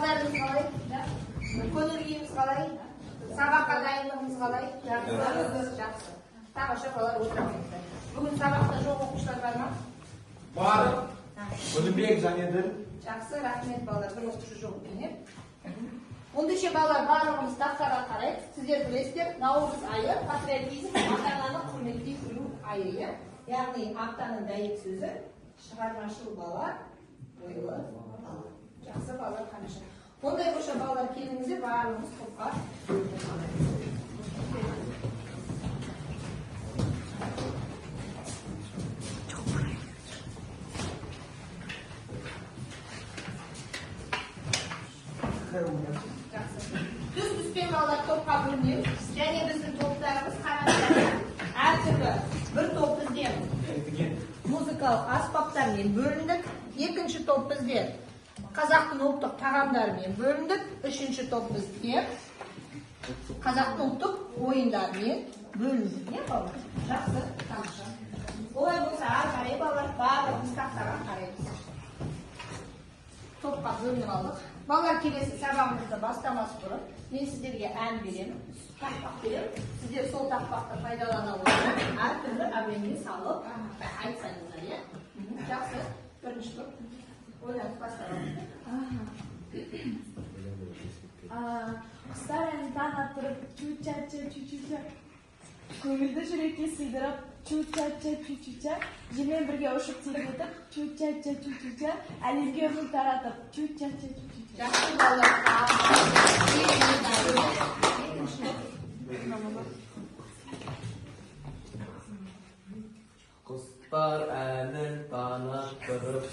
Қалдарыңыз қалай? Көңіл-күйіңіз қалай? Сабаққа дайындығыңыз қалай? Жақсы. Тамаша, балалар отырыңыздар. Бүгін сабақта жоқ оқушылар бар ма? Бар. Гүлбек және Діл. Жақсы, рахмет балалар. Бір оқушы жоқ екен. Ондайша балалар барлығымыз тақтаға қарайық. Сіздер білесіздер, наурыз айы патриотизм, ата-ананы құрметтей білу айы. Яғни аптаның дәйек сөзі шығармашыл бала, ойлы бала. Жақсы балалар қаныша. Ондай болса балалар келіңіздер, барлығымыз топқа. Түс-түспен балалар топқа бөлінеміз. Және біздің топтарымыз қараңыздар. Әртүрлі бір топ бізде музыкалық аспаптармен бөліндік. Екінші топ бізде қазақтың ұлттық тағамдарымен бөліндік. Үшінші топ бізде қазақтың ұлттық ойындарымен бөліндік. Не балалар? Жақсы, тамаша. Олай болса, ары қарай балалар барлығымыз тақтаға қараймыз. Топқа бөлініп алдық. Балалар келесі сабағымызды бастамас бұрын мен сіздерге ән беремін, тақпақ беремін. Сіздер сол тақпақты пайдалана отырып, әртүрлі әуенге салып айтсаңыздар, иә? Жақсы. Бірінші топ. Ойланып бастамыз. Құстар әнін таң attырып, чу-ча-ча, чу-чу-ча. Көңілді жүрекке сыйдырып, чу-ча-ча, чу-чу-ча. Желмен бірге ұшып тербетіп, чу-ча-ча, чу-чу-ча. Әлемге үміт таратып, чу-ча-ча, чу-чу-ча. Жақсы балалар. Құстар әнін таң attырып,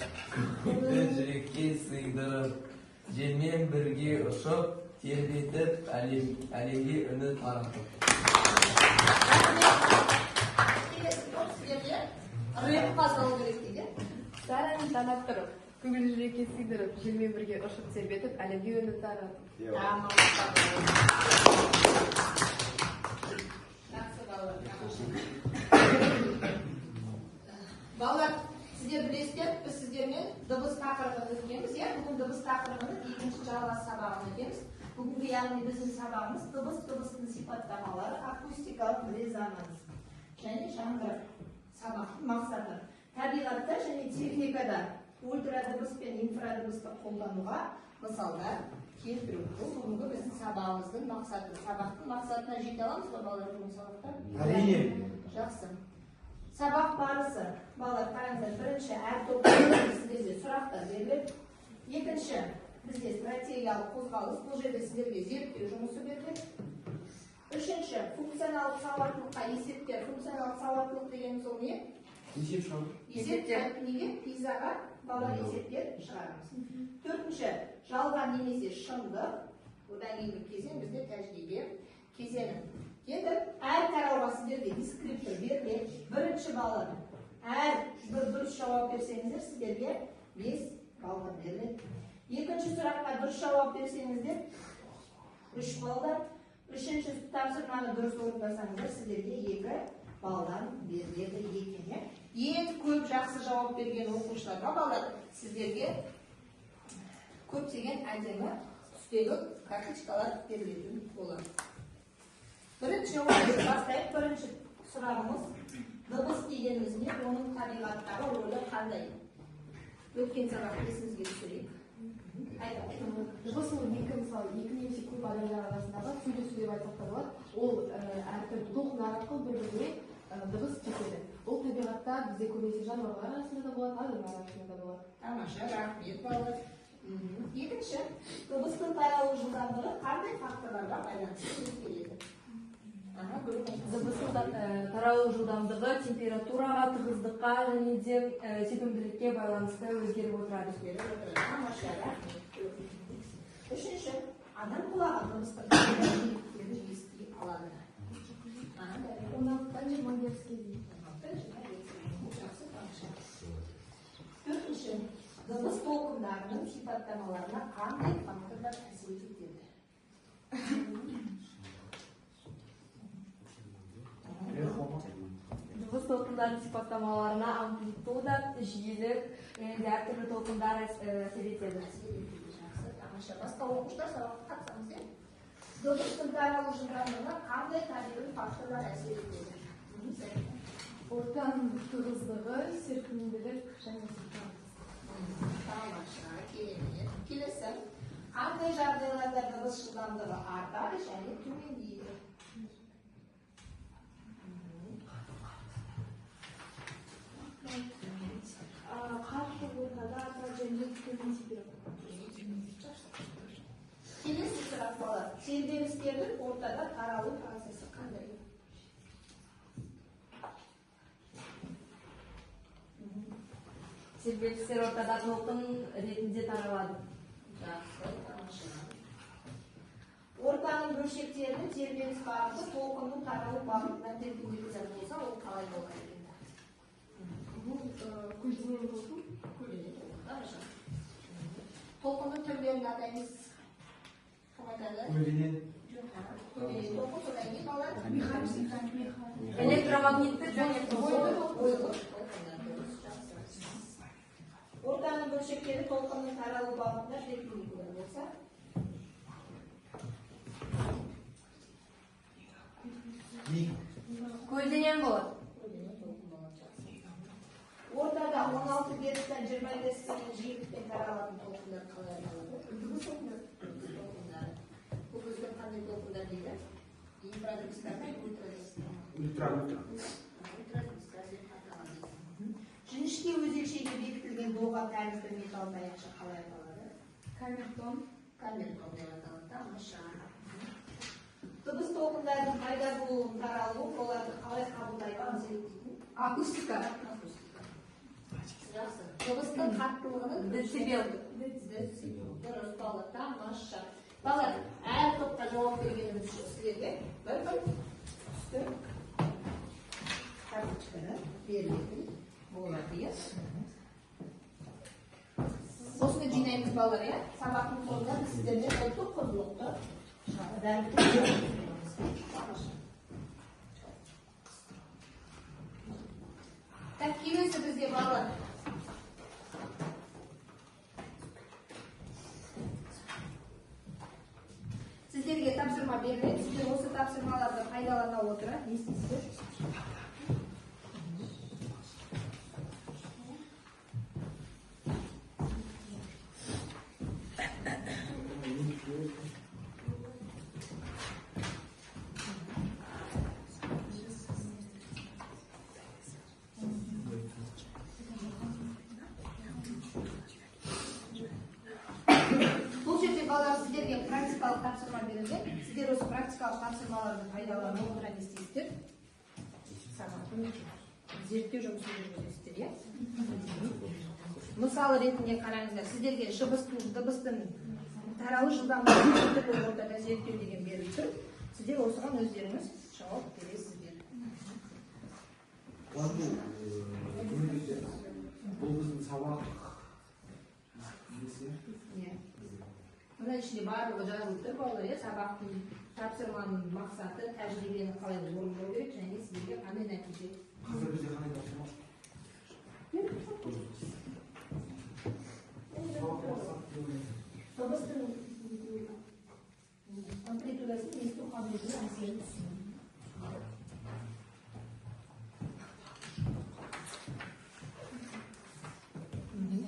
көңілді жүрекке сыйдырып, желмен бірге ұшып, тербетіп, әлемге үміт таратып. Рэпқа салу керек дейді. Құстар әнін таң attырып, көңілді жүрекке сыйдырып, желмен бірге ұшып тербетіп, әлемге үміт таратып. Жақсы балалар. Балалар, сіздер білесіздер, біз сіздермен дыбыс тақырыбын өтеміз, иә? Бүгін дыбыс тақырыбының екінші жалғас сабағын өтеміз. Бүгінгі яғни біздің сабағымыз дыбыстың сипаттамалары, акустикалық резонанс және жаңғырық. Сабақтың мақсаты табиғатта және техникада ультрадыбыс пен инфрадыбысты қолдануға мысалдар келтіру. Бұл бүгінгі біздің сабағымыздың мақсаты. Сабақтың мақсатына жете аламыз ба балалар бүгін сабақта? Әрине. Жақсы. Сабақ барысы. Балалар қараңыздар, бірінші әр топта сіздерге сұрақтар беріледі. Екінші бізде стратегиялық қозғалыс. Бұл жерде сіздерге зерттеу жұмысы беріледі. Үшінші функционалдық сауаттылыққа есептер. Функционалдық сауаттылық дегеніміз ол не? Есептер. Неге? Пизаға балалар есептер шығарамыз. Төртінші жалған немесе шындық. Одан кейінгі кезең бізде тәжірибе кезеңі. Енді әр тарауға сіздерге дескриптор беріледі. Бірінші балалар әр дұрыс жауап берсеңіздер сіздерге 5 балл беріледі. Екінші сұраққа дұрыс жауап берсеңіздер 3 балдар. Үшінші тапсырманы дұрыс орындасаңыздар сіздерге 2 балдан беріледі екен. Ең көп жақсы жауап берген оқушыларға балалар сіздерге көптеген әдемі түстегі карточкалар берілетін болады. Бірінші ойды бастайық. Бірінші сұрағымыз дыбыс дегеніміз не? Оның табиғаттағы рөлі қандай? Өткен сабақ есіңізге түсірейік. Дыбыс ол екі немесе көп адамдар арасындағы сөйлесу деп айтсақ та болады. Ол әртүрлі толқындар арқылы бір-біріне дыбыс жетеді. Ол табиғатта бізде көбінесе жануарлар арасында да болады, адамдар арасында да болады. Тамаша, рахмет балалар. Екінші, дыбыстың таралу жылдамдығы қандай факторларға байланысты өзгереді? Дыбыстың таралу жылдамдығы температураға, тығыздыққа және де сепімділікке байланысты өзгеріп отырады. Тамаша, рахмет. Үшінші, адам құлағы дыбыстың таралуын ести алады. 16-тан 20 герцке дейін. Төртінші, дыбыс толқындарының сипаттамаларына қандай факторлар әсер етеді? Дыбыс толқындарының сипаттамаларына амплитуда, жиілік, әртүрлі толқындар әсер етеді. Басқа оқушылар сабаққа қатысамыз, иә? Дыбыстың таралу жылдамдығына қандай табиғи факторлар әсер етеді? Ортаның тығыздығы, серпімділік және сипат. Тамаша, керемет. Келесі. Қандай жағдайларда дыбыс жылдамдығы артады және төмендейді? Қатты ортада артады және төмендейді. Келесі сұрақ бала. Тербелістердің ортада таралу процесі қандай? Тербелістер ортада толқын ретінде таралады. Жақсы, тамаша. Ортаның бөлшектерінің тербеліс бағыты толқынның таралу бағытынан перпендикуляр болса, ол қалай болады екен? Бұл көлденең толқын. Көлденең толқын, хорошо. Толқынның түрлерін атаймыз. Кім айтады? Көлденең. Көлденең толқын, содан кейін балалар? Электромагниттік және Ойлы. Ортаның бөлшектері толқынның таралу бағытына перпендикуляр болса, көлденең болады. ортада 16 герцтен 20 герцтен жиілікпен таралатын толқындар қалай аталады? Дыбыс толқындары. Бұл өзге қандай толқындар дейді? Инфрадыбыстар мен ультрадыбыстар. Ультрадыбыстар деп аталады. Жіңішке өзекшеге бекітілген доға тәрізді металл таяқша қалай аталады? Камертон. Камертон деп аталады. Тамаша. Дыбыс толқындардың пайда болуын таралуы оларды қалай қабылдайды? Акустика. Жақсы. Дыбыстың қаттылығының Децибел. Дұрыс, бала, тамаша. Балалар, әр топқа жауап бергеніміз үшін сіздерге бір түсті карточканы берілетін болады, иә? Осыны жинаймыз, балалар, иә? Сабақтың соңында біз сіздерге ұлттық құндылықты дәріптейміз. Тамаша. Так, келесі бізде балалар. Сіздерге тапсырма беріледі. Сіздер осы тапсырмаларды пайдалана отыра, не істейсіздер? Сіздерге практикалық тапсырма берілді. Сіздер осы практикалық тапсырмаларды пайдалана отыра не істейсіздер? Сабақтың зерттеу жұмысын жүргізесіздер, иә? Мысалы ретінде қараңыздар, сіздерге дыбыстың таралу жылдамдығын ортада зерттеу деген беріліп тұр. Сіздер осыған өздеріңіз жауап бересіздер. Бұл біздің сабақ. Мына ішінде барлығы жазылып тұр, балалар, сабақтың тапсырманың мақсаты, тәжірибені қалай орындау керек және сіздерге қандай нәтиже. Қазір бізде қандай тапсырма? Дыбыстың амплитудасын есту қабілетіне әсерін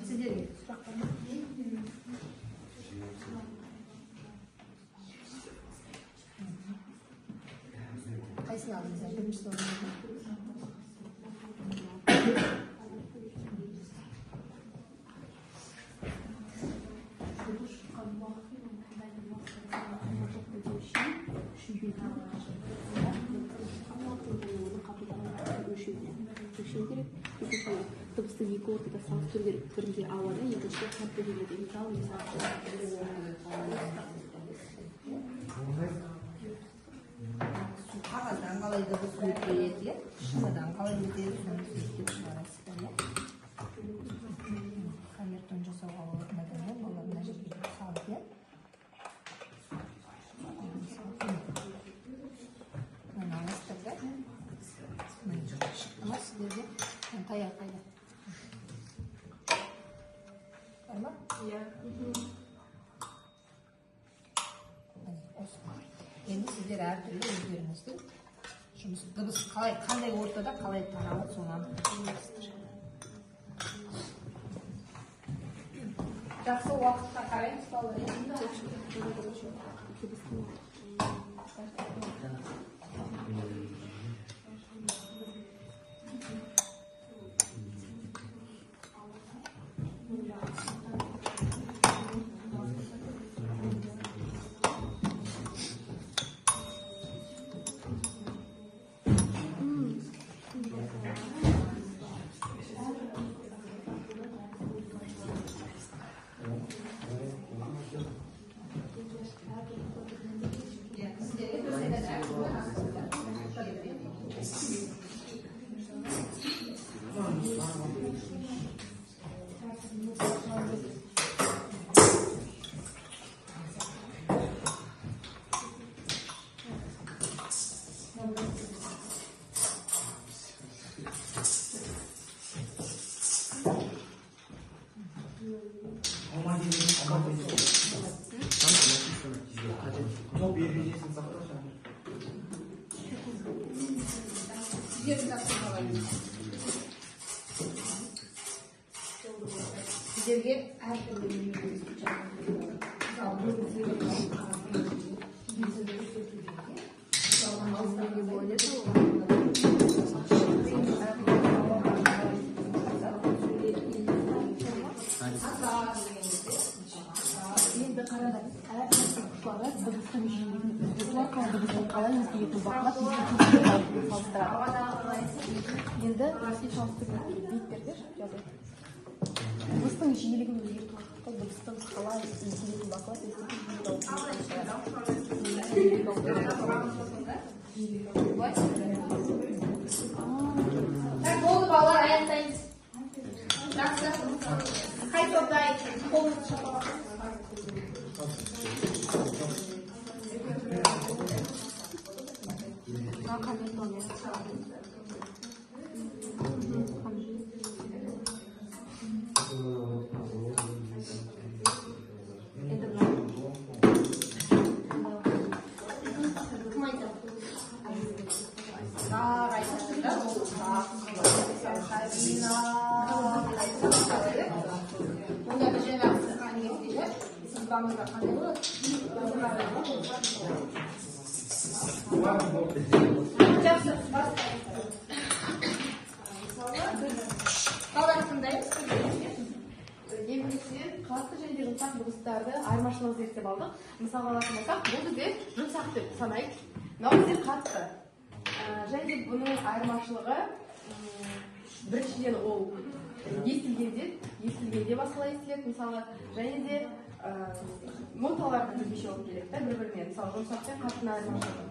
сіздерге сұрақтар бар? Қайсыны алдыңыздар? Бірінші орында. Дыбысты екі ортада салыстыру керек. Бірінде ауада, екінші қатты келеді. Мысалы, Қағаздан қалай дыбыс өтеді, шыныдан қалай өтеді, соны сөйтіп шығарасыздар, иә? Камертон жасауға болатын олар мына жерге салып, иә? Мына аласыздар, да? Шықты ма сіздерге? Таяқ қайда? Бар ма? Иә. сіздер әртүрлі өздеріңіздің жұмыс дыбыс қандай ортада қалай таралады соны анықтайсыздар. Жақсы уақытқа қараймыз балалар. Сіздерге әртүрлі Енді қараңдар, әрқайсы құшылары дыбыстың жүйелері қалай өзгеретін бақылап салыстырады. Енді беттерде жазайық. Дыбыстың жиілігін өзгерту арқылы дыбыстың қалай өзгеретін бақылап болды балалар, аяқтаймыз. Жақсы. Қай топтай қолыңызды шапалақ. Емдесінен қатты және жұмсақ дыбыстарды айырмашылығын зерттеп алдық. Мысалға алатын болсақ, бұл бізде жұмсақ деп санайық. Мынау бізде қатты. Және бұның айырмашылығы біріншіден ол естілгенде басқалай естіледі. Мысалы, және де ноталардың өзгеше болып келеді бір-бірімен. Мысалы, жұмсақ пен қаттының айырмашылығы.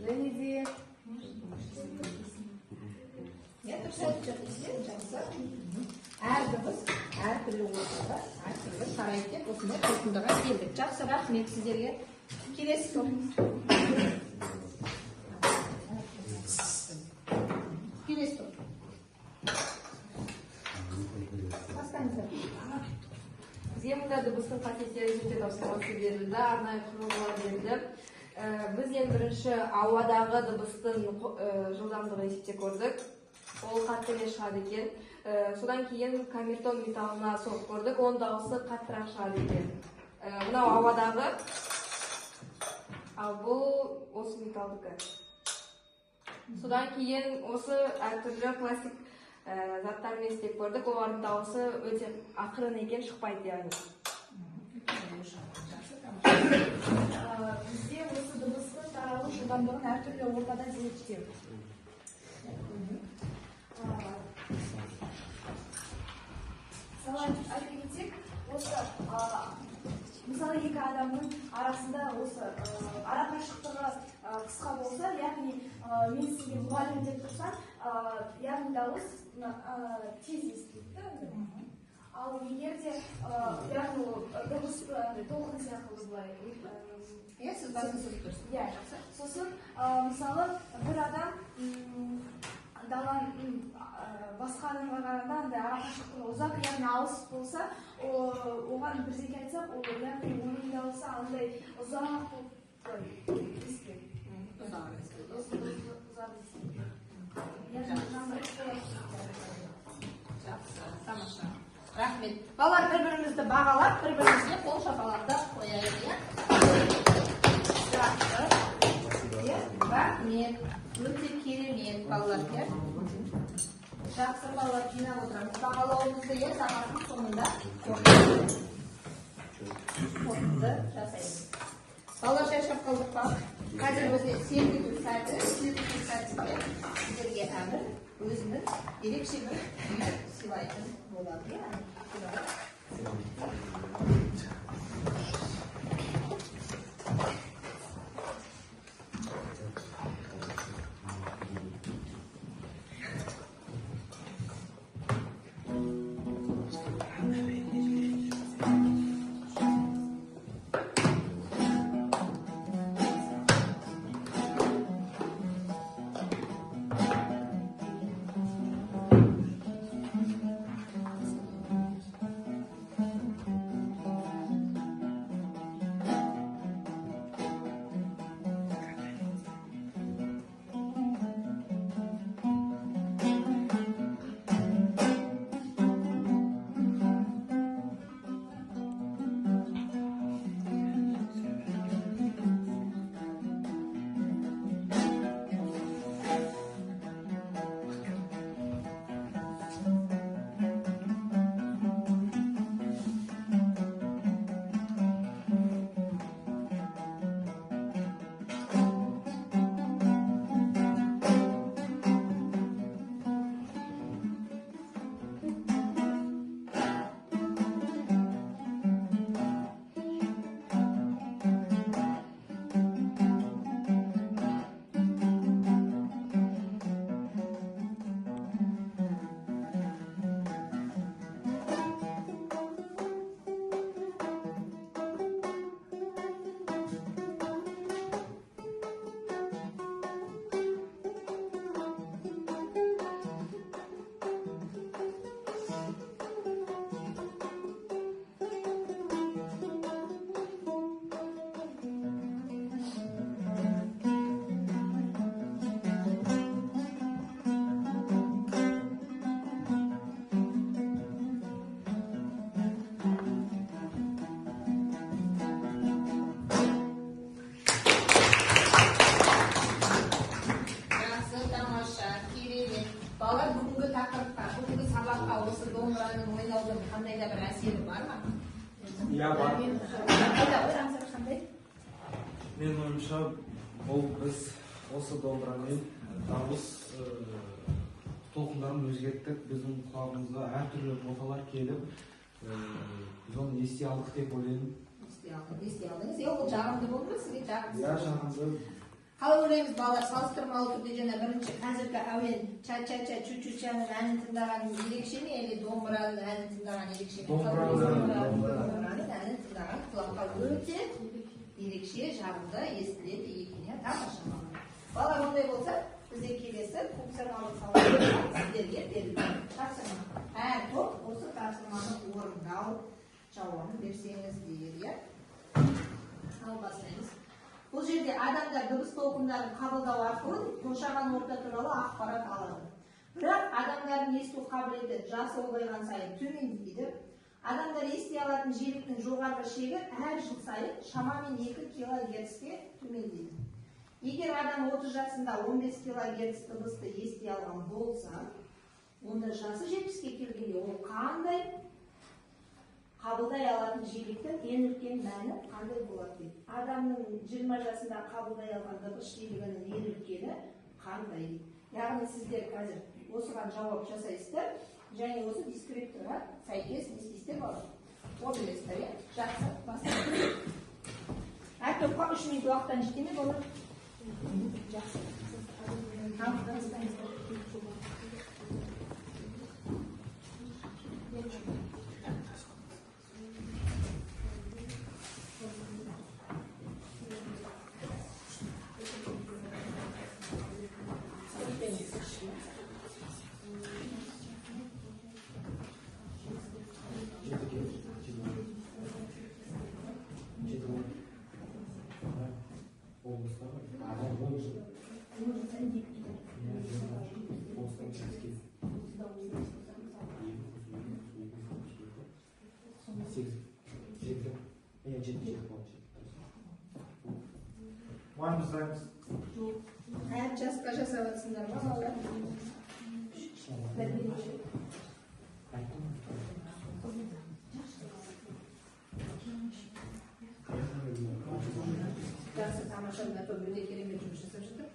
Және де Әр дыбыс, әртүрлі ортада, әртүрлі тарайды деп осындай қорытындыға келдік. Жақсы, рахмет сіздерге. Келесі топ. Келесі топ. Бастаңыздар. Бізге мұнда дыбыстың қасиеттерін зерттеу тапсырмасы берілді, арнайы құрылғылар берілді. Біз ең бірінші ауадағы дыбыстың жылдамдығын есептеп көрдік. Ол қатты емес шығады екен. Содан кейін камертон металлына соғып көрдік, оның дауысы қаттырақ шығады екен. Мынау ауадағы, ал бұл осы металдікі. Содан кейін осы әртүрлі пластик заттармен істеп көрдік, олардың дауысы өте ақырын екен, шықпайды яғни. Бізде осы дыбыстың таралу жылдамдығын әртүрлі ортада зерттеу. Мысалы айта кетсек, осы мысалы екі адамның арасында осы ара қашықтығы қысқа болса, яғни мен сізге мұғалім деп тұрсам, яғни дауыс тез естіледі. Ал егер де яғни дыбысты толқын сияқты былай. Иә, сіз басын сөйлеп тұрсыз. Иә, сосын мысалы бір адам басқа адамға қарағанда андай ара қашықтығы ұзақ, яғни алыс болса, оған бірдеңе айтсақ, яғни оның дауысы андай ұзақ Тамаша. Рахмет. Балалар бір-бірімізді бағалап, бір-бірімізге қол шапалақтап қояйық, иә? Жақсы. Рахмет. Өте керемет, балалар, иә? Жақсы, балалар, жинап отырамыз. Бағалауымызды, иә, сағаттың соңында қорытынды жасаймыз. Балалар, шаршап қалдық па? Қазір бізде серпілу сәті, сіздерге әмір өзінің ерекше бір сыйлайтын болады, иә? Балалар бүгінгі тақырыпқа, бүгінгі сабаққа осы домбыраның ойнаудың қандай да бір әсері бар ма? Иә, бар. Қандай? Мен ойымша, ол біз осы домбырамен дауыс толқындарын өзгерттік. Біздің құлағымызға әртүрлі ноталар келіп, біз оны ести алдық деп ойлаймын. Ести алдыңыз. Ол жағымды болды ма сізге? Иә, жағымды. Қалай ойлаймыз балалар, салыстырмалы түрде жаңа бірінші қазіргі әуен ча-ча-ча, чу-чу-чаның әнін тыңдаған ерекше ме, әлде домбыраның әнін тыңдаған ерекше ме? Домбыраның әнін тыңдаған құлаққа өте ерекше, жағымды естіледі екен, иә, тамаша. Балалар ондай болса, бізде келесі тапсырмалық сауалдар сіздерге берілді. Тапсырма. Әр топ осы тапсырманы орындау жауабын берсеңіздер, иә? Ал бастаймыз. Бұл жерде адамдар дыбыс толқындарын қабылдау арқылы қоршаған орта туралы ақпарат алады. Бірақ адамдардың есту қабілеті жасы ұлғайған сайын төмендейді. Адамдар ести алатын жиіліктің жоғарғы шегі әр жыл сайын шамамен 2 кГц-ке төмендейді. Егер адам 30 жасында 15 кГц дыбысты ести алған болса, онда жасы 70-ке келгенде ол қандай қабылдай алатын жиіліктің ең үлкен мәні қандай болады дейді. Адамның 20 жасында қабылдай алған дыбыс жиілігінің ең үлкені қандай дейді. Яғни сіздер қазір осыған жауап жасайсыздар, және осы дискриптора сәйкес не істейсіздер болады. Ол білесіздер, иә? Жақсы, бастайық. Әр топқа 3 минут уақыттан жете ме болады? Жақсы. жеті. Жеті болады. One жасаймыз. Әр жасқа жасап жатсыңдар ма балалар? Жақсы, тамаша, мына топ өте керемет жұмыс жасап жатыр.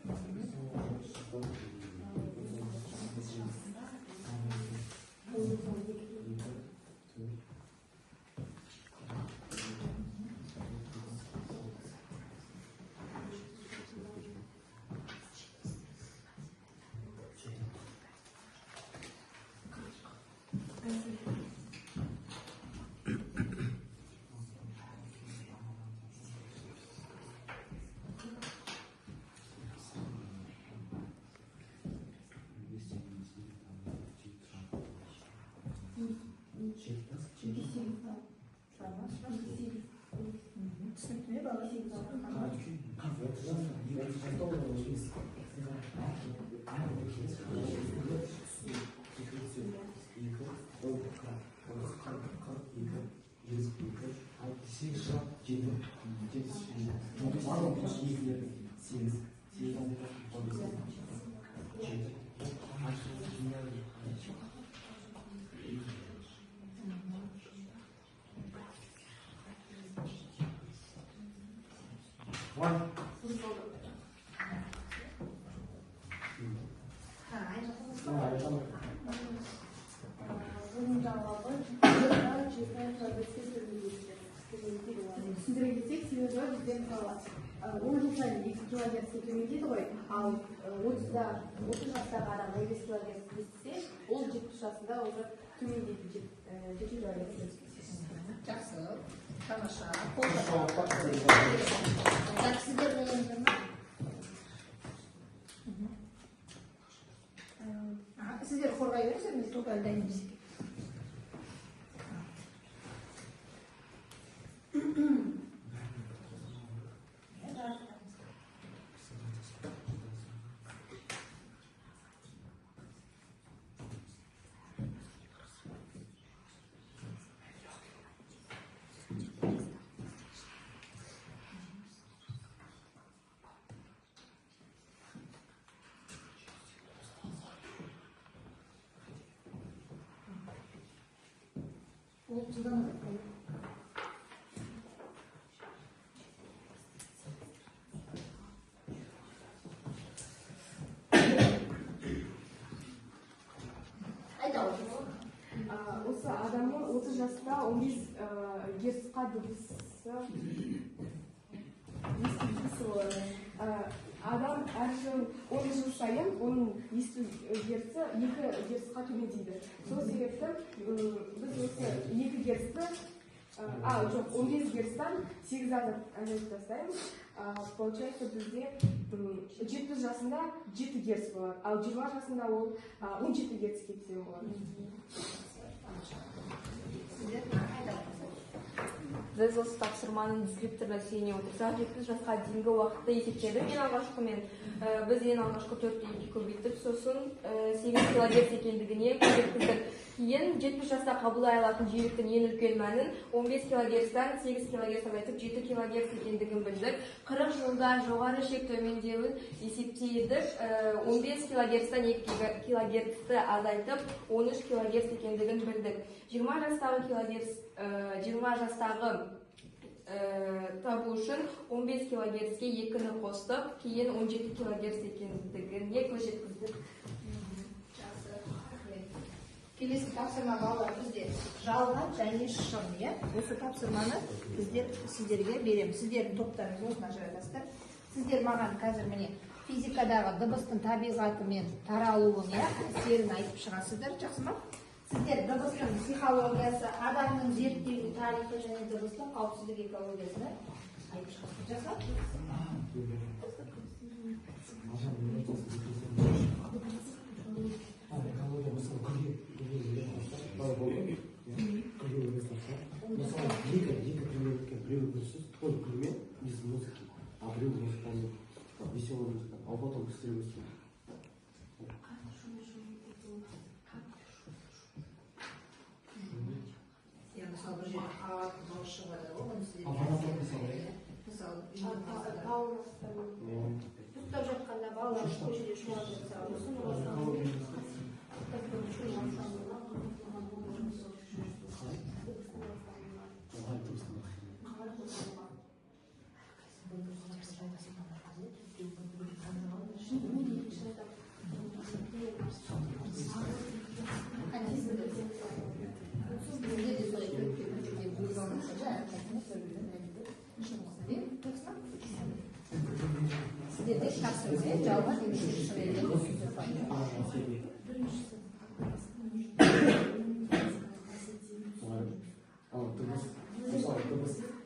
Түсінікті ме бала? One. Түсіндіре кетсек, себебі бізде мысалы 10 жыл сайын 2 килогерцке төмендейді ғой, ал 30 жастағы адам 15 килогерц естісе, ол 70 жасында уже төмендейді 7 килогерц. Жақсы, тамаша, сіздер ойлаңыздар ма? Сіздер қорғай беріңіздер, мен тоқталып дайындаймыз. Осы адамның 30 жаста 15 герцқа дыбысы болады. Адам әр жыл 10 жыл сайын оның есту герці 2 герцқа төмендейді. Сол себепті біз осы 2 герцті, жоқ 15 герцтан 8 азайтып тастаймыз. Получается бізде 70 жасында 7 герц болады, ал 20 жасында ол 17 герцке түсетін болады. Біз осы тапсырманың дискрипторына сүйене отырсақ, 70 жасқа дейінгі уақытты есептедік. Біз ең алғашқы 4-ті 2 көбейттік, сосын 8 килогерц екендігіне көбейттік. Кейін 70 жаста қабылдай алатын жиіліктің ең үлкен мәнін 15 килогерцтан 8 килогерц азайтып 7 килогерц екендігін білдік. 40 жылда жоғары шек төмендеуін есептедік. 15 килогерцтан 2 килогерцті азайтып 13 килогерц екендігін білдік. 20 жастағы табу үшін 15 килогерцке 2-ні қостық, кейін 17 килогерц екендігіне көз жеткіздік. Келесі тапсырма балалар бізде жалған және шын. Осы тапсырманы біздер сіздерге береміз. Сіздердің топтарыңыз осына жаратасыздар. Сіздер маған қазір міне физикадағы дыбыстың табиғаты мен таралуын әсерін айтып шығасыздар, жақсы ма? Сіздер дыбыстың психологиясы, адамның зерттеу тарихы және дыбыстың қауіпсіздік экологиясını айтып шығасыздар, жақсы ма? Біреу көрсіз, только күлме, без музыки, а біреу музыканы, веселый музыка, а потом быстрее выступить. Мысалы бір жерде артынан шығады ғой оны сіздер мысалы ұйықтап жатқанда балалар көшеде шулап жатса осыны Сіздерде шақсырмай жалға немесе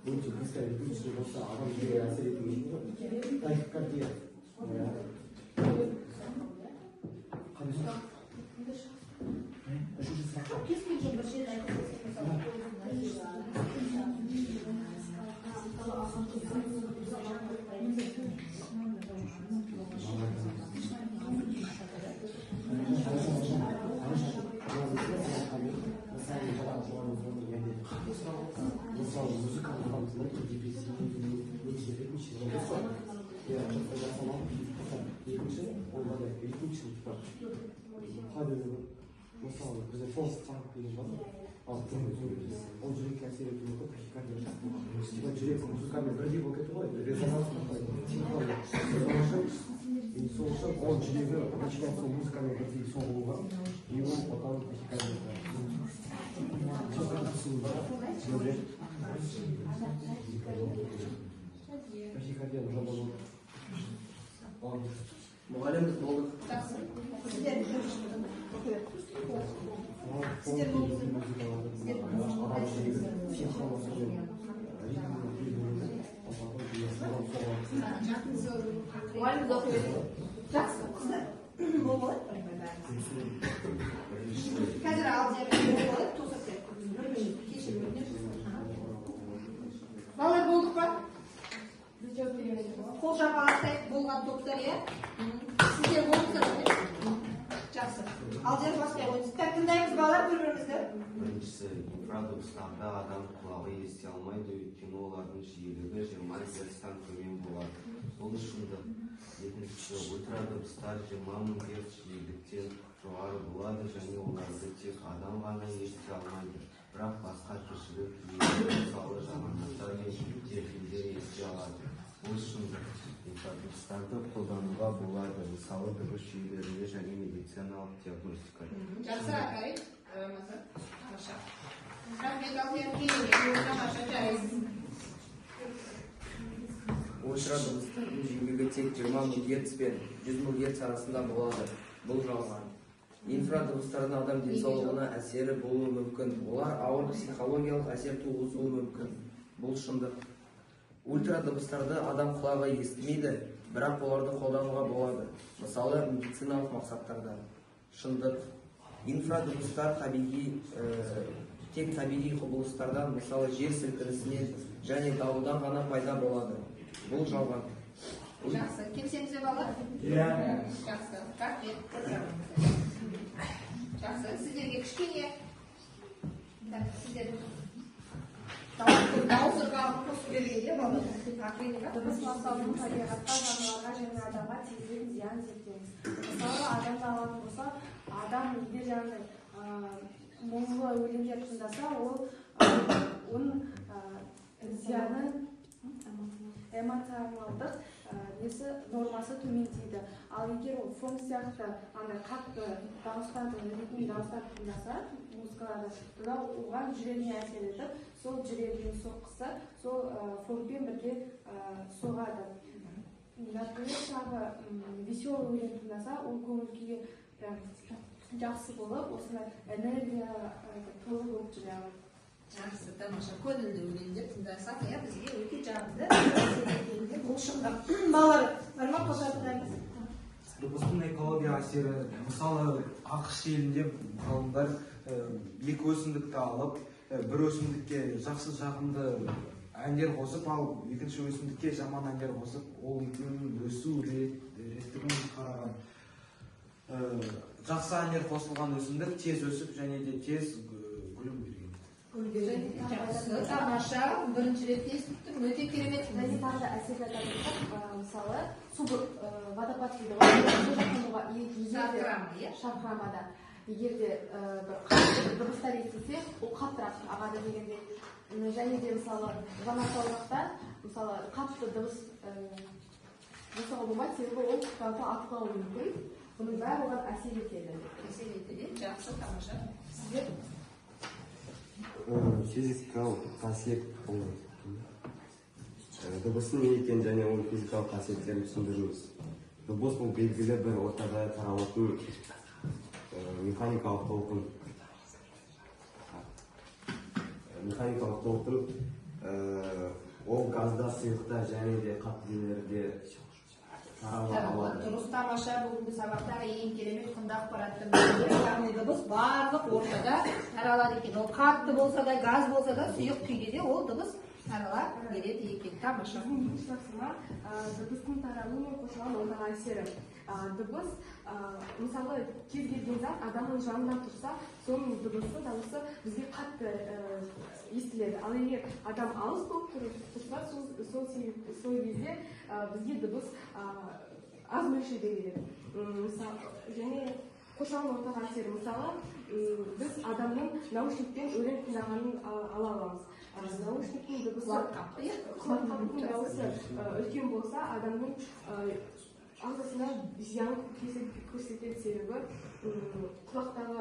лучше представить лучше болса адам жүре әсер етуге тахикардия мысалы музыканы аламыз екінші оларда ритмичный бар мысалы бізде фолк фанк деген бар ал ол жүрекке әсер етуі мүмкін тахикардия жүрек музыкамен бірдей болып кетті ғой резонанс и сол үшін ол жүрегі начинает сол музыкамен бірдей соғуға и ол потом тахикардия тахикардияны жобалау мұғалімбіз болдық. мұғаліміз оқиды жақсы болмайды қазір алдияр болады тосып балалар болдық па қол шапалақтай болған топтар иә сіздер болдыңыздар ма жақсы алдияр бастай қойыңыз тыңдаймыз балалар бір бірімізді біріншісі инфрадыбыстарда адам құлағы ести алмайды өйткені олардың жиілігі 20 герцтан төмен болады бұл шындық екіншісі ультрадыбыстар 20 000 герц жиіліктен жоғары болады және оларды тек адам ғана ести алмайды бірақ басқа тіршілік иелері мысалы жануарлар мен дельфиндер ести алады бұл шындық инфрадыбыстарды қолдануға болады мысалы дыбыс жүйелерінде және медициналық диагностикада жақсы арқай рахмет алдияр кейінге тамаша жарайсыз Ультрадыбыстардың жиілігі тек 20 000 герц пен 100 000 герц арасында болады. Бұл жалған. Инфрадыбыстардың адам денсаулығына әсері болуы мүмкін. Олар ауыр психологиялық әсер туғызуы мүмкін. Бұл шындық. Ультрадыбыстарды адам құлағы естімейді, бірақ оларды қолдануға болады. Мысалы, медициналық мақсаттарда. Шындық. Инфрадыбыстар тек табиғи құбылыстардан, мысалы жер сілкінісінен және дауылдан ғана пайда болады. Бұл жалған. жақсы келісеміз бе балалар иә жақсы рахмет жақсы сіздерге кішкене сіздер дауысырға қосып бергенде балалар дыбыс масалының табиғатқа жануарға және адамға тигізген зиянын зерттеңіз. Мысалы адамды алатын болсақ, адам егер жаңағыдай мұңлы өлеңдер тыңдаса, ол оның зияны эмоционалдық нормасы төмендейді. Ал егер ол фон сияқты андай қатты дауыстарды, ритми дауыстарды тыңдаса, музыкаларды, тогда оған жүрегіне әсер етіп, сол жүрегінің соққысы сол фонпен бірге соғады. Например, тағы веселый өлең тыңдаса, ол көңіл күйге прям жақсы болып, осындай энергия толы болып жүре алады. жақсы тамаша көңілді өлеңдер тыңдасақ иә бізге өте жағымды бұл шындық балалар бар ма қосатындарыңыз дыбыстың экология әсері мысалы ақш елінде ғалымдар екі өсімдікті алып бір өсімдікке жақсы жағымды әндер қосып ал екінші өсімдікке жаман әндер қосып ол екеуінің өсу реттігін қараған жақсы әндер қосылған өсімдік тез өсіп және де тез гүлін берген Жақсы, тамаша. Бірінші рет естіптім, өте керемет. Және тағы да әсерлі айтатын болсақ, мысалы водопад дейді ғой, шарқырамада егер де бір қатты дыбыстар естілсе, ол қаттырақ ағады дегенде. Және де мысалы жанартаулықта мысалы қатты дыбыс жасауға болмайды, себебі ол жалпы атқылауы мүмкін. Бұның бәрі оған әсер етеді. Әсер етеді, жақсы, тамаша. Сіздер? Физикалық қасиет бұл дыбыстың не екенін және оның физикалық қасиеттерін түсіндіріңіз. Дыбыс бұл белгілі бір ортада таралатын механикалық толқын. Механикалық толқын ол газда, сұйықта және де қатты денелерде тарала алады. Дұрыс, тамаша. Бүгінгі сабақтағы ең керемет құнды ақпараттың бірі, яғни дыбыс барлық ортада таралады екен. Ол қатты болса да, газ болса да, сұйық күйде де ол дыбыс тарала береді екен. Тамаша. Дыбыстың таралуымен қосылған ортаға әсері. Дыбыс, мысалы, кез келген зат адамның жанында тұрса, соның дауысы бізге қатты естіледі. Ал егер адам алыс болып тұрса, сол кезде бізге дыбыс аз мөлшерде келеді. Және қоршаған ортаға әсері, мысалы, біз адамның наушниктен өлең тыңдағанын ала аламыз. Наушниктің дыбысы, құлаққаптың дауысы үлкен болса, адамның ағзасына зиян көрсетеді, себебі құлақтағы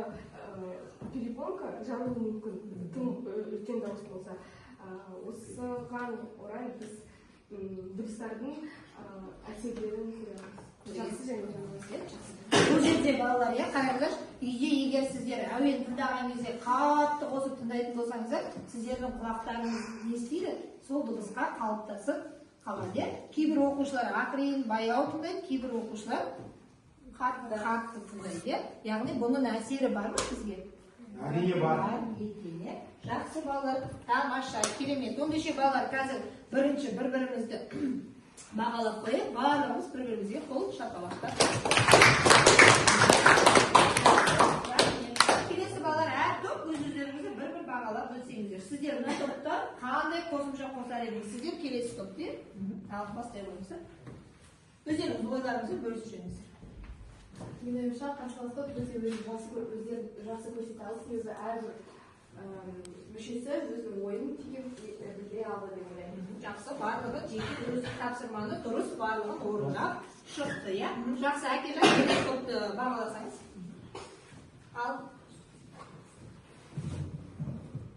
перепонка жарылуы мүмкін, тым үлкен дауыс болса. Осыған орай біз дыбыстардың әсерлерін көреміз. Жақсы және жақсы. Бұл жерде балалар, қараңыздар, үйде егер сіздер әуен тыңдаған кезде қатты қосып тыңдайтын болсаңыздар, сіздердің құлақтарыңыз не істейді? Сол дыбысқа қалыптасып қалады. Кейбір оқушылар ақырын, баяу тыңдайды, кейбір оқушылар қатты тыңдайды. Яғни бұның әсері бар ма сізге? Әрине бар. Жақсы балалар, тамаша, керемет. Ендеше балалар, қазір бір-бірімізді бағалап қойып, барлығымыз бір-бірімізге қол шапалақтап. Келесі балалар, әр топ өз-өздеріңізді бір-бір бағалап өтсеңіздер. Сіздер мына топта қандай қосымша қосар едіңіз? Сіздер келесі топте алып бастай қойыңыздар. Өздеріңіз ойларыңызды бөлісіп жүріңіздер. Менің ойымша, қарсылас топ өздерін жақсы көрсете алды, себебі әрбір мүшесі өзінің ойын білдіре алды деп ойлаймын. Жақсы, барлығы жеке өз тапсырманы дұрыс барлығын орындап шықты, иә? Жақсы, Әкежан, келесі топты бағаласаңыз. Ал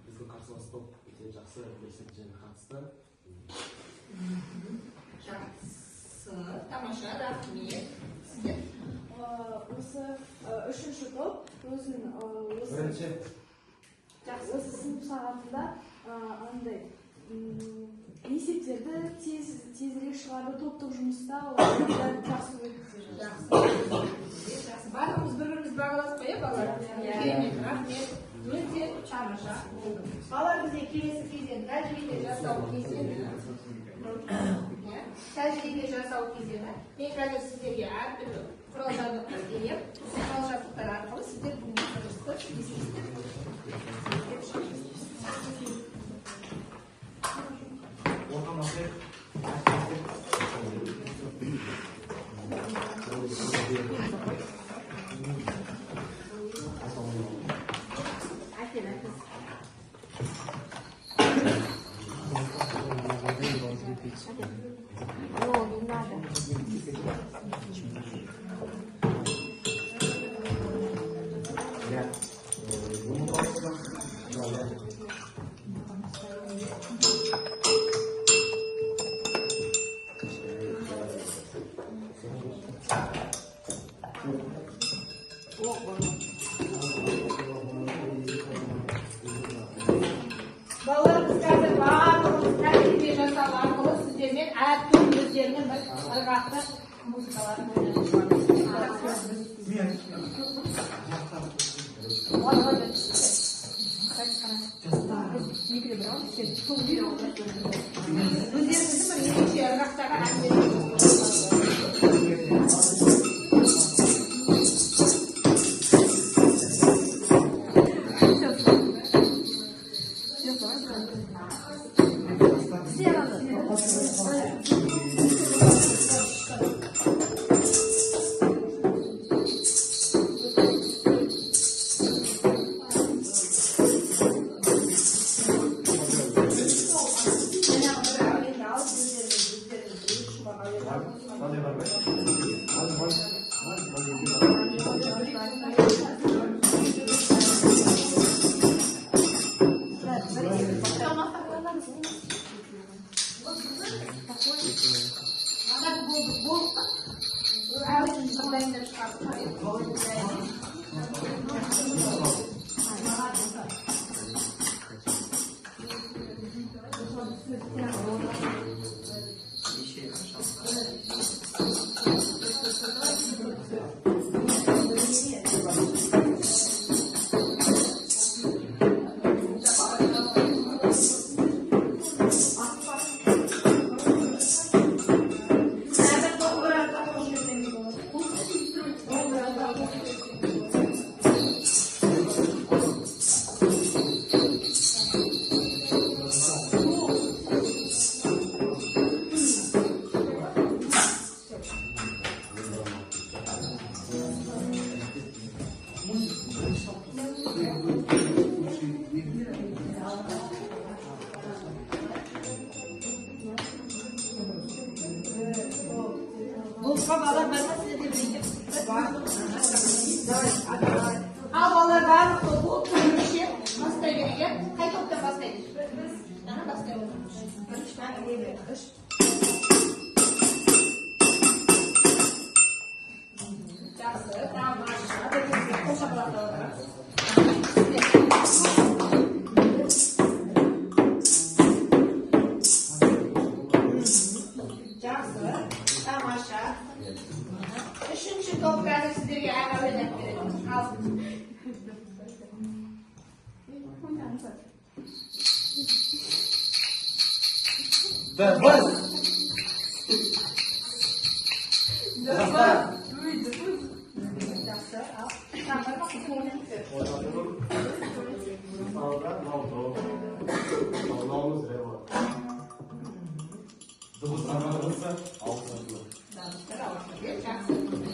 Біздің қарсылас топ өте жақсы есептен қатысты. жақсы, тамаша, рахмет. Сіздер? Осы үшінші топ өзінің Бірінші. осы сынып сағатында андай есептерді тезірек шығарды, топтық жұмыста оларды жақсы өткізеді. Жақсы, барлығымыз бір-біріміз бағаласып қоя, балалар? Керемет, рахмет. Өте тамаша болды. Балалар, бізде келесі кезең тәжірибе жасау кезеңі. Тәжірибе жасау кезеңі. Мен қазір сіздерге әртүрлі құрал-жабдықтар беремін. Құрал-жабдықтар арқылы сіздер бүгінгі дұрысты естіңіздер. Балалар, біз қазір барлығымыз тәжірибе жасау арқылы сіздермен әртүрлі өздерінің бір ырғақты музыкаларын ойнап өздеріңіздің бір ерекше ырғақтағы Al balar bari bu işi hastaya gereken kay toptan bastayız. Bana bastayız. Жақсы, тамаша. Қоса бырақты. Жақсы, тамаша. Үшінші топ қазір сіздерге аға ойнап береді. Ал.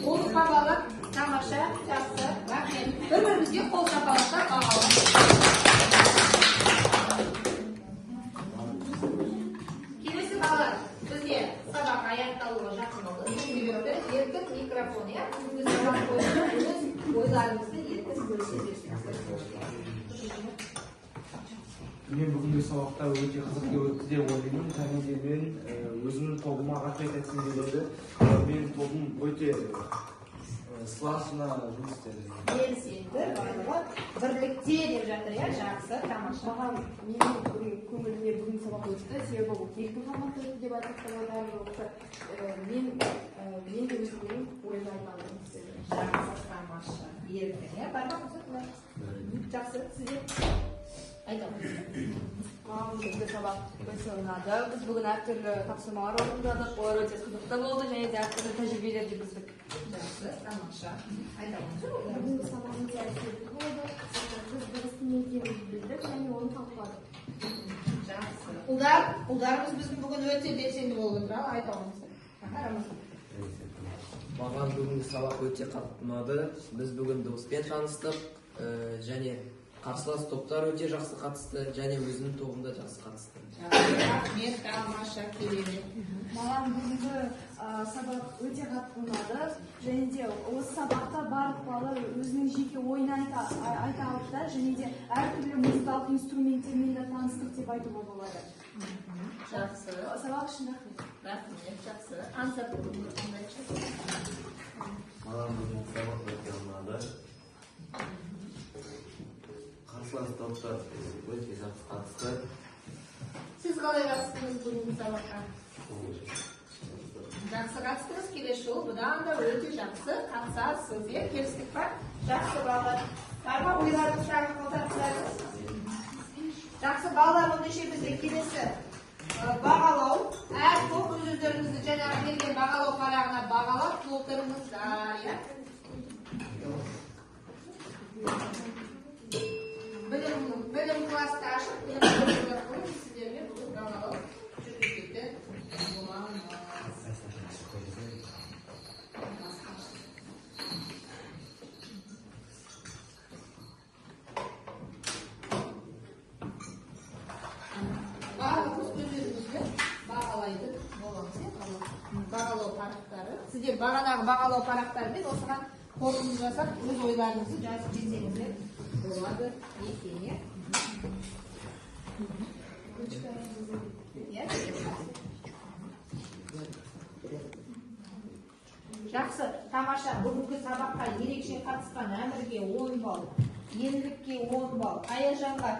Қолды қабалып, тамаша, жақсы, рахмет. Бір-бірімізге қол шапалақтап бағалап. Келесі балалар, бізге сабақ аяқталуға жақын болды. Себепті еркін микрофон, иә? Біз сабақ бойынша өз ойларымызды еркін бөлісе берсеңіздер. Мен бүгінгі сабақта өте қызықты өтті деп ойлаймын. Және де мен өзімнің тобыма рахмет айтқым келеді. Менің тобым өте слаженно жұмыс істеді. Белсенді, барлығы бірлікте деп жатыр, иә? Жақсы, тамаша. Маған менің көңіліме бүгін сабақ өтті. Себебі бұл еркін форматта өтті деп айтып мен де өзімнің ойымды айта алдым. Жақсы, тамаша. Еркін, иә? Бармақ жақсы, сізде Маған бүгінгі сабақ өте ұнады. Біз бүгін әртүрлі тапсырмалар орындадық. Олар өте қызықты болды және де әртүрлі тәжірибелерді біздік. жақсы, тамаша. Бүгінгі сабағымыз әсерлі болды. Біз дұрыстың не екенін білдік және оны талқыладық. Жақсы. Ұлдарымыз біздің бүгін өте белсенді болып отыр, айта алмайсыздар. Маған бүгінгі сабақ өте қатты ұнады. Біз бүгін дыбыспен таныстық және қарсылас топтар өте жақсы қатысты және өзінің тобында жақсы қатысты. Рахмет, тамаша, керемет. Маған бүгінгі сабақ өте қатты ұнады. Және де осы сабақта барлық балалар өзінің жеке ойын айта алды да, және де әртүрлі музыкалық инструменттермен де таныстық деп айтуға болады. Жақсы. Сабақ үшін рахмет. Рахмет, жақсы. Ансат қандайшы? Маған бүгінгі сабақ өте ұнады. Қарсылас топтар өте жақсы қатысты. Сіз қалай қатыстыңыз бүгінгі сабаққа? Жақсы қатыстыңыз, келесі жолы бұдан да өте жақсы қатысасыз, иә? Келістік па? Жақсы балалар. Бар ма ойларыңыз жағын қалтарыңыздарыңыз? Жақсы балалар, оныңше бізде келесі бағалау. Әр топ өздеріңізді жаңағы берген бағалау парағына бағалап толтырыңыздар, иә? Білім класты ашып, сіздермен бүгін бағалау жүргіземіз. сіздер бағанағы бағалау парақтарымен осыған қорытынды жасап өз ойларыңызды жазып жетсеңіздер болады екен. Жақсы, тамаша. Бүгінгі сабаққа ерекше қатысқан Әмірге 10 балл, Еңлікке 10 балл, Аяжанға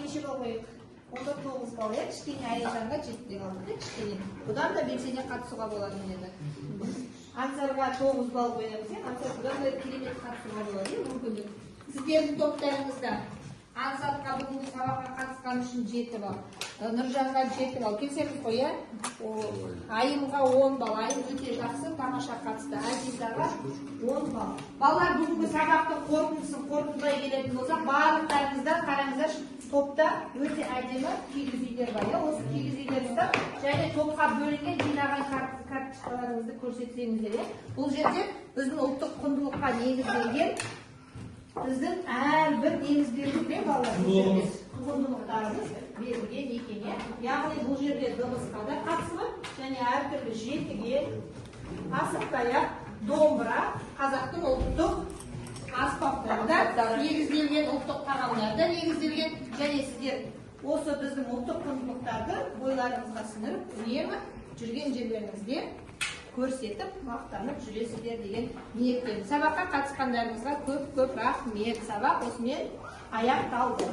неше балл қойық? Онда 9 балл, кішкене Аяжанға 7 балл, кішкене. Бұдан да белсене қатысуға болады еді. Ансарға 9 балл қоямыз, Ансар бұдан да керемет қатысуға болады, мүмкіндік. Сіздердің топтарыңызда Ансатқа бүгінгі сабаққа қатысқан үшін 7 балл, Нұржанға 7 балл. Келсеңіз қоя, Айымға 10 балл, Айым өте жақсы, тамаша қатысты. Азизаға 10 балл. Балалар, бүгінгі сабақтың қорытындысын қорытындылай келетін болсақ, барлықтарыңыздар қараңыздар, топта өте әдемі киіз үйлер бар. Осы киіз үйлерді және топқа бөлінген жинаған карточкаларыңызды көрсетсеңіздер. Бұл жерде біздің ұлттық құндылыққа негізделген біздің әрбір негізделген балалар құндылықтарымыз берілген екен. Яғни бұл жерде дыбысқа да қатысы бар және әртүрлі жетіге, асықтаяқ, домбыра, қазақтың ұлттық аспаптарда негізделген, ұлттық тағамдарда негізделген және сіздер осы біздің ұлттық құндылықтарды бойларыңызға сіңіріп, үнемі жүрген жерлеріңізде көрсетіп, мақтанып жүресіздер деген ниеттемін. Сабаққа қатысқандарыңызға көп рахмет. Сабақ осымен аяқталды.